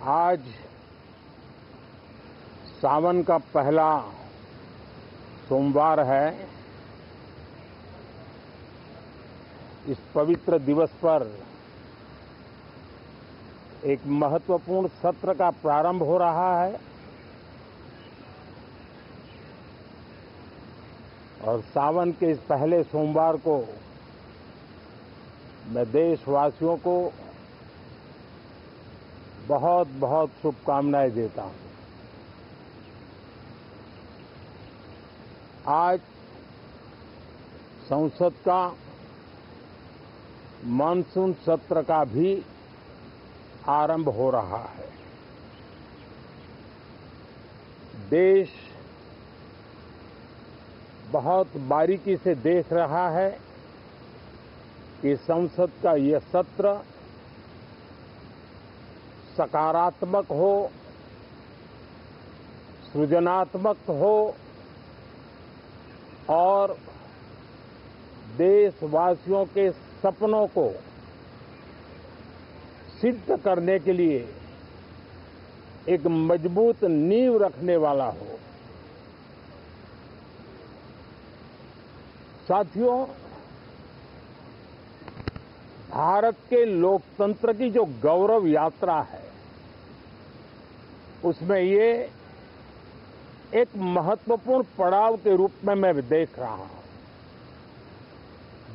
आज सावन का पहला सोमवार है। इस पवित्र दिवस पर एक महत्वपूर्ण सत्र का प्रारंभ हो रहा है और सावन के इस पहले सोमवार को मैं देशवासियों को बहुत बहुत शुभकामनाएं देता हूं। आज संसद का मानसून सत्र का भी आरंभ हो रहा है। देश बहुत बारीकी से देख रहा है कि संसद का यह सत्र सकारात्मक हो, सृजनात्मक हो और देशवासियों के सपनों को सिद्ध करने के लिए एक मजबूत नींव रखने वाला हो। साथियों, भारत के लोकतंत्र की जो गौरव यात्रा है उसमें ये एक महत्वपूर्ण पड़ाव के रूप में मैं देख रहा हूं।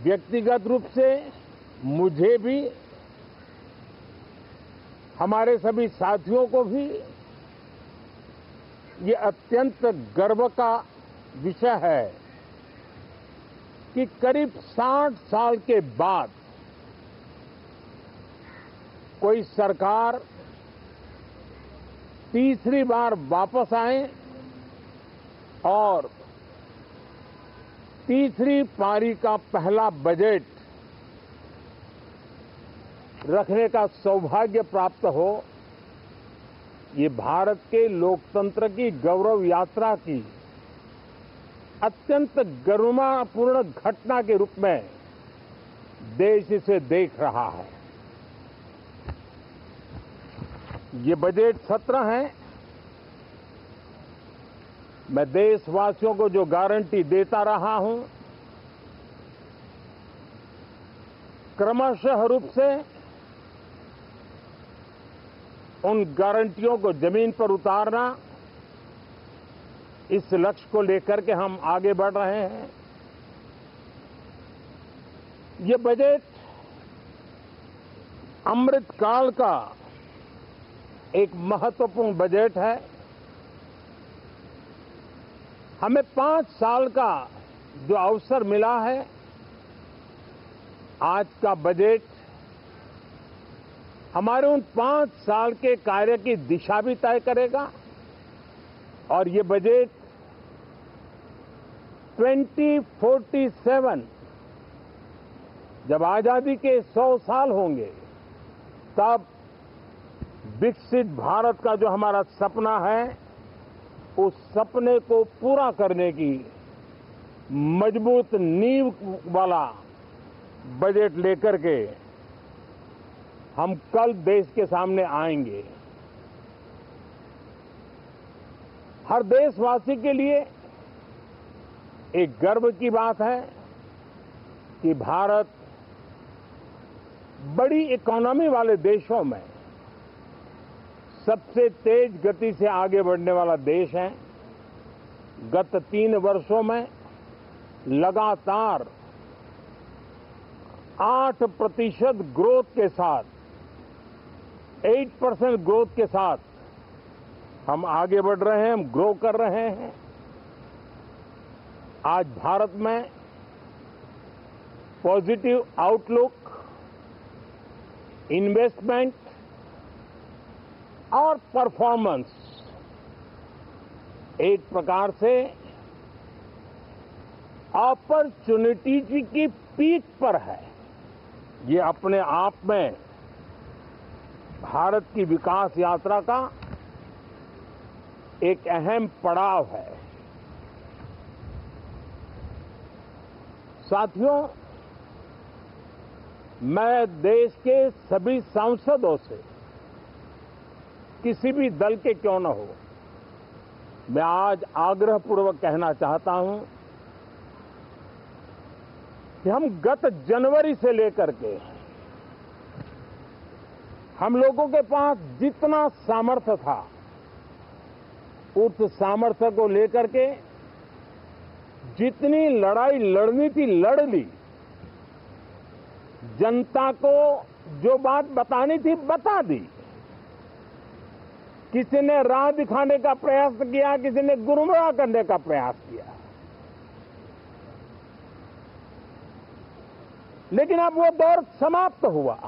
व्यक्तिगत रूप से मुझे भी, हमारे सभी साथियों को भी ये अत्यंत गर्व का विषय है कि करीब 60 साल के बाद कोई सरकार तीसरी बार वापस आए और तीसरी पारी का पहला बजट रखने का सौभाग्य प्राप्त हो। ये भारत के लोकतंत्र की गौरव यात्रा की अत्यंत गरिमापूर्ण घटना के रूप में देश इसे देख रहा है। ये बजट सत्र है। मैं देशवासियों को जो गारंटी देता रहा हूं, क्रमशः रूप से उन गारंटियों को जमीन पर उतारना, इस लक्ष्य को लेकर के हम आगे बढ़ रहे हैं। ये बजट अमृतकाल का एक महत्वपूर्ण बजट है। हमें 5 साल का जो अवसर मिला है, आज का बजट हमारे उन 5 साल के कार्य की दिशा भी तय करेगा और ये बजट 2047 जब आजादी के 100 साल होंगे तब विकसित भारत का जो हमारा सपना है, उस सपने को पूरा करने की मजबूत नींव वाला बजट लेकर के हम कल देश के सामने आएंगे। हर देशवासी के लिए एक गर्व की बात है कि भारत बड़ी इकोनॉमी वाले देशों में सबसे तेज गति से आगे बढ़ने वाला देश है। गत 3 वर्षों में लगातार 8% ग्रोथ के साथ, 8% ग्रोथ के साथ हम आगे बढ़ रहे हैं, हम ग्रो कर रहे हैं। आज भारत में पॉजिटिव आउटलुक, इन्वेस्टमेंट और परफॉर्मेंस एक प्रकार से अपॉर्चुनिटी की पीक पर है। ये अपने आप में भारत की विकास यात्रा का एक अहम पड़ाव है। साथियों, मैं देश के सभी सांसदों से किसी भी दल के क्यों न हो, मैं आज आग्रहपूर्वक कहना चाहता हूं कि हम गत जनवरी से लेकर के हम लोगों के पास जितना सामर्थ्य था, उस सामर्थ्य को लेकर के जितनी लड़ाई लड़नी थी लड़ ली। जनता को जो बात बतानी थी बता दी। किसी ने राह दिखाने का प्रयास किया, किसी ने गुमराह करने का प्रयास किया, लेकिन अब वो दौर समाप्त हुआ।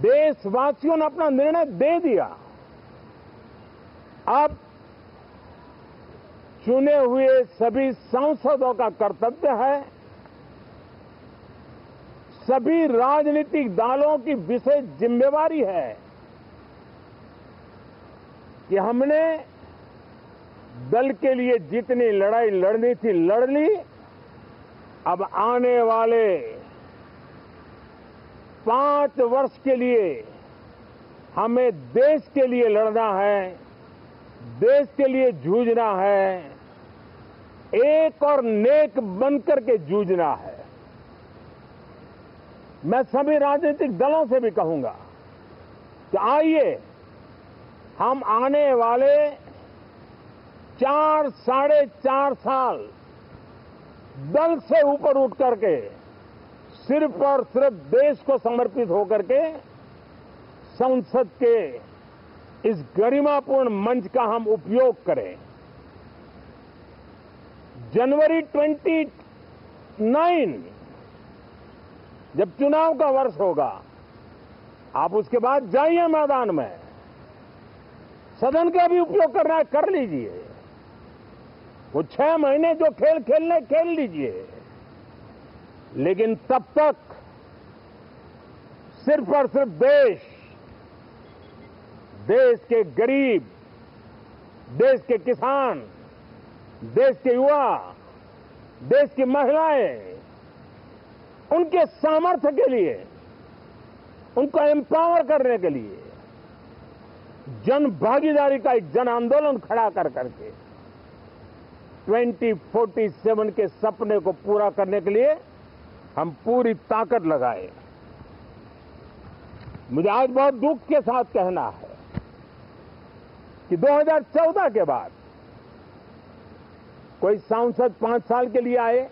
देशवासियों ने अपना निर्णय दे दिया। अब चुने हुए सभी सांसदों का कर्तव्य है, सभी राजनीतिक दलों की विशेष जिम्मेवारी है कि हमने दल के लिए जितनी लड़ाई लड़नी थी लड़ ली। अब आने वाले 5 वर्ष के लिए हमें देश के लिए लड़ना है, देश के लिए जूझना है, एक और नेक बनकर के जूझना है। मैं सभी राजनीतिक दलों से भी कहूंगा कि आइए हम आने वाले 4 साढ़े 4 साल दल से ऊपर उठ करके सिर्फ और सिर्फ देश को समर्पित होकर के संसद के इस गरिमापूर्ण मंच का हम उपयोग करें। जनवरी 29 जब चुनाव का वर्ष होगा, आप उसके बाद जाइए मैदान में, सदन का भी उपयोग करना है कर लीजिए। वो 6 महीने जो खेल खेलने खेल लीजिए, लेकिन तब तक सिर्फ और सिर्फ देश के गरीब, देश के किसान, देश के युवा, देश की महिलाएं, उनके सामर्थ्य के लिए, उनको एम्पावर करने के लिए जन भागीदारी का एक जन आंदोलन खड़ा कर करके 2047 के सपने को पूरा करने के लिए हम पूरी ताकत लगाए। मुझे आज बहुत दुख के साथ कहना है कि 2014 के बाद कोई सांसद 5 साल के लिए आए,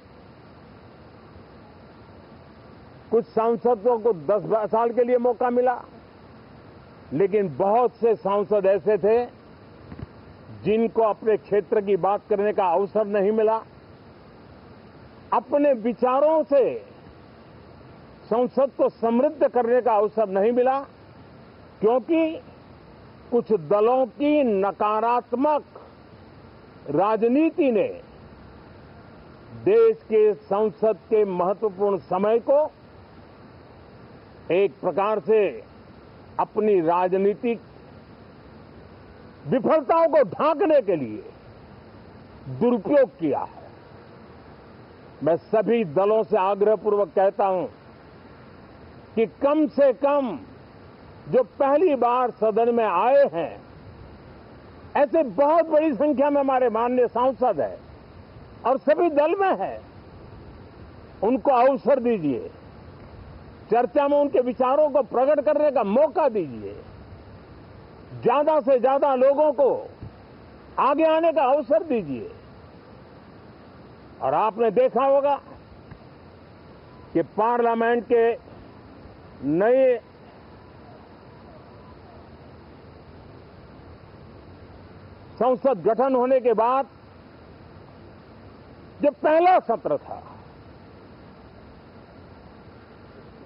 कुछ सांसदों को 10 साल के लिए मौका मिला, लेकिन बहुत से सांसद ऐसे थे जिनको अपने क्षेत्र की बात करने का अवसर नहीं मिला, अपने विचारों से संसद को समृद्ध करने का अवसर नहीं मिला, क्योंकि कुछ दलों की नकारात्मक राजनीति ने देश के संसद के महत्वपूर्ण समय को एक प्रकार से अपनी राजनीतिक विफलताओं को ढांकने के लिए दुरुपयोग किया है। मैं सभी दलों से आग्रहपूर्वक कहता हूं कि कम से कम जो पहली बार सदन में आए हैं, ऐसे बहुत बड़ी संख्या में हमारे माननीय सांसद हैं और सभी दल में हैं, उनको अवसर दीजिए, चर्चा में उनके विचारों को प्रकट करने का मौका दीजिए, ज्यादा से ज्यादा लोगों को आगे आने का अवसर दीजिए। और आपने देखा होगा कि पार्लियामेंट के नए संसद गठन होने के बाद जो पहला सत्र था,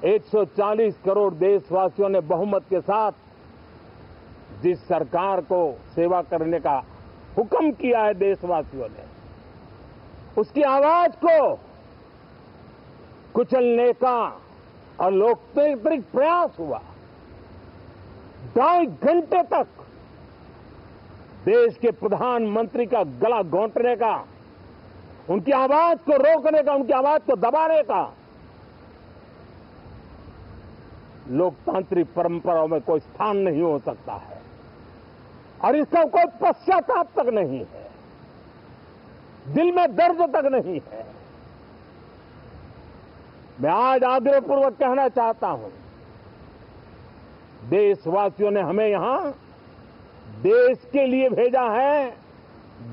140 करोड़ देशवासियों ने बहुमत के साथ जिस सरकार को सेवा करने का हुक्म किया है देशवासियों ने, उसकी आवाज को कुचलने का और लोकतांत्रिक प्रयास हुआ। 2.5 घंटे तक देश के प्रधानमंत्री का गला घोंटने का, उनकी आवाज को रोकने का, उनकी आवाज को दबाने का लोकतांत्रिक परंपराओं में कोई स्थान नहीं हो सकता है और इसका कोई पश्चाताप तक नहीं है, दिल में दर्द तक नहीं है। मैं आज आग्रहपूर्वक कहना चाहता हूं, देशवासियों ने हमें यहां देश के लिए भेजा है,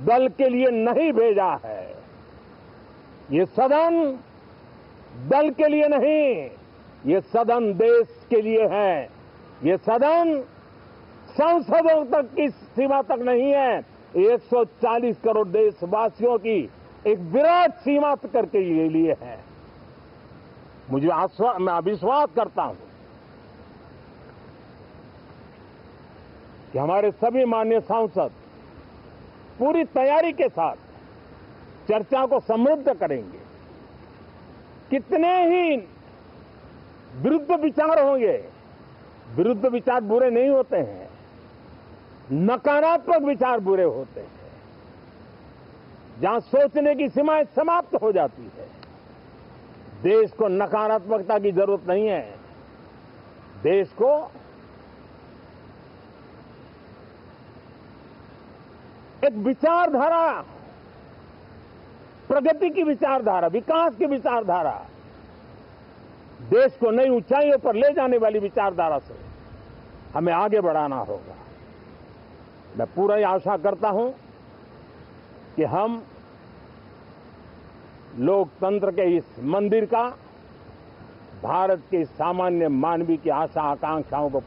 दल के लिए नहीं भेजा है। ये सदन दल के लिए नहीं, ये सदन देश के लिए है। ये सदन सांसदों तक की सीमा तक नहीं है, 140 करोड़ देशवासियों की एक विराट सीमा करके ये लिए है। मैं विश्वास करता हूं कि हमारे सभी माननीय सांसद पूरी तैयारी के साथ चर्चा को समृद्ध करेंगे। कितने ही विरुद्ध विचार होंगे, विरुद्ध विचार बुरे नहीं होते हैं, नकारात्मक विचार बुरे होते हैं। जहां सोचने की सीमाएं समाप्त हो जाती है, देश को नकारात्मकता की जरूरत नहीं है। देश को एक विचारधारा, प्रगति की विचारधारा, विकास की विचारधारा, देश को नई ऊंचाइयों पर ले जाने वाली विचारधारा से हमें आगे बढ़ाना होगा। मैं पूरा आशा करता हूं कि हम लोकतंत्र के इस मंदिर का भारत के सामान्य मानवी की आशा आकांक्षाओं को